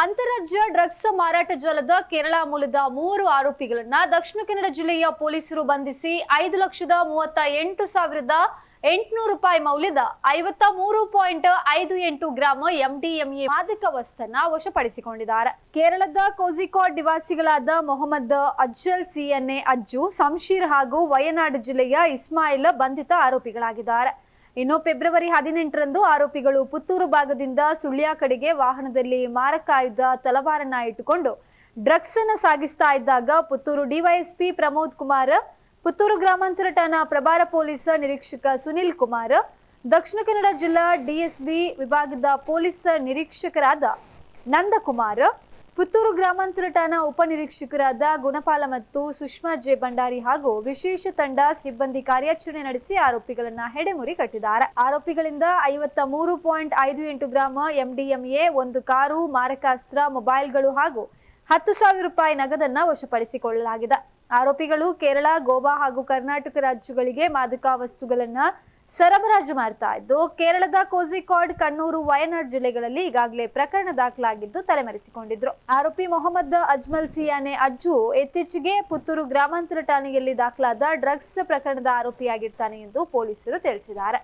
ಅಂತಾರಾಜ್ಯ ಡ್ರಗ್ಸ್ ಮಾರಾಟ ಜಾಲದ ಕೇರಳ ಮೂಲದ 3 ಆರೋಪಿಗಳನ್ನ ದಕ್ಷಿಣ ಕನ್ನಡ ಜಿಲ್ಲೆಯ ಪೊಲೀಸರು ಬಂಧಿಸಿ 5,38,800 ರೂಪಾಯಿ ಮೌಲ್ಯದ 53.58 ಗ್ರಾಂ ಎಂಡಿಎಂಎ ಮಾದಕ ವಸ್ತುವನ್ನ ವಶಪಡಿಸಿಕೊಂಡಿದ್ದಾರೆ. ಕೇರಳದ ಕೋಜಿಕೋಡ್ ನಿವಾಸಿಗಳಾದ ಮೊಹಮ್ಮದ್ ಅಜ್ಜಲ್ ಸಿಎನ್ಎ ಅಜ್ಜು, ಶಂಶೀರ್ ಹಾಗೂ ವಯನಾಡು ಜಿಲ್ಲೆಯ ಇಸ್ಮಾಯಿಲ್ ಬಂಧಿತ ಆರೋಪಿಗಳಾಗಿದ್ದಾರೆ. ಇನ್ನು ಫೆಬ್ರವರಿ 18ರಂದು ಆರೋಪಿಗಳು ಪುತ್ತೂರು ಭಾಗದಿಂದ ಸುಳ್ಯ ಕಡೆಗೆ ವಾಹನದಲ್ಲಿ ಮಾರಕಾಯುಧ ತಲವಾರನ್ನ ಇಟ್ಟುಕೊಂಡು ಡ್ರಗ್ಸ್ ಅನ್ನು ಸಾಗಿಸ್ತಾ ಇದ್ದಾಗ ಪುತ್ತೂರು ಡಿವೈಎಸ್ಪಿ ಪ್ರಮೋದ್ ಕುಮಾರ್, ಪುತ್ತೂರು ಗ್ರಾಮಾಂತರ ಠಾಣಾ ಪ್ರಭಾರ ಪೊಲೀಸ್ ನಿರೀಕ್ಷಕ ಸುನಿಲ್ ಕುಮಾರ್, ದಕ್ಷಿಣ ಕನ್ನಡ ಜಿಲ್ಲಾ ಡಿಎಸ್ಬಿ ವಿಭಾಗದ ಪೊಲೀಸ್ ನಿರೀಕ್ಷಕರಾದ ನಂದಕುಮಾರ್, ಪುತ್ತೂರು ಗ್ರಾಮಾಂತರ ಠಾಣಾ ಉಪನಿರೀಕ್ಷಕರಾದ ಗುಣಪಾಲ ಮತ್ತು ಸುಷ್ಮಾ ಜೆ ಭಂಡಾರಿ ಹಾಗೂ ವಿಶೇಷ ತಂಡ ಸಿಬ್ಬಂದಿ ಕಾರ್ಯಾಚರಣೆ ನಡೆಸಿ ಆರೋಪಿಗಳನ್ನ ಹೆಡೆಮುರಿ ಕಟ್ಟಿದ್ದಾರೆ. ಆರೋಪಿಗಳಿಂದ 53.58 ಗ್ರಾಂ ಎಂಡಿಎಂಎ, 1 ಕಾರು, ಮಾರಕಾಸ್ತ್ರ, ಮೊಬೈಲ್ಗಳು ಹಾಗೂ 10,000 ರೂಪಾಯಿ ನಗದನ್ನ ವಶಪಡಿಸಿಕೊಳ್ಳಲಾಗಿದೆ. ಆರೋಪಿಗಳು ಕೇರಳ, ಗೋವಾ ಹಾಗೂ ಕರ್ನಾಟಕ ರಾಜ್ಯಗಳಿಗೆ ಮಾದಕ ವಸ್ತುಗಳನ್ನ ಸರಬರಾಜು ಮಾಡ್ತಾ ಇದ್ದು, ಕೇರಳದ ಕೋಜಿಕೋಡ್, ಕಣ್ಣೂರು, ವಯನಾಡ್ ಜಿಲ್ಲೆಗಳಲ್ಲಿ ಈಗಾಗಲೇ ಪ್ರಕರಣ ದಾಖಲಾಗಿದ್ದು ತಲೆಮರೆಸಿಕೊಂಡಿದ್ರು. ಆರೋಪಿ ಮೊಹಮ್ಮದ್ ಅಜ್ಮಲ್ ಸಿಯಾನೆ ಅಜ್ಜು ಇತ್ತೀಚೆಗೆ ಪುತ್ತೂರು ಗ್ರಾಮಾಂತರ ಠಾಣೆಯಲ್ಲಿ ದಾಖಲಾದ ಡ್ರಗ್ಸ್ ಪ್ರಕರಣದ ಆರೋಪಿಯಾಗಿರ್ತಾನೆ ಎಂದು ಪೊಲೀಸರು ತಿಳಿಸಿದ್ದಾರೆ.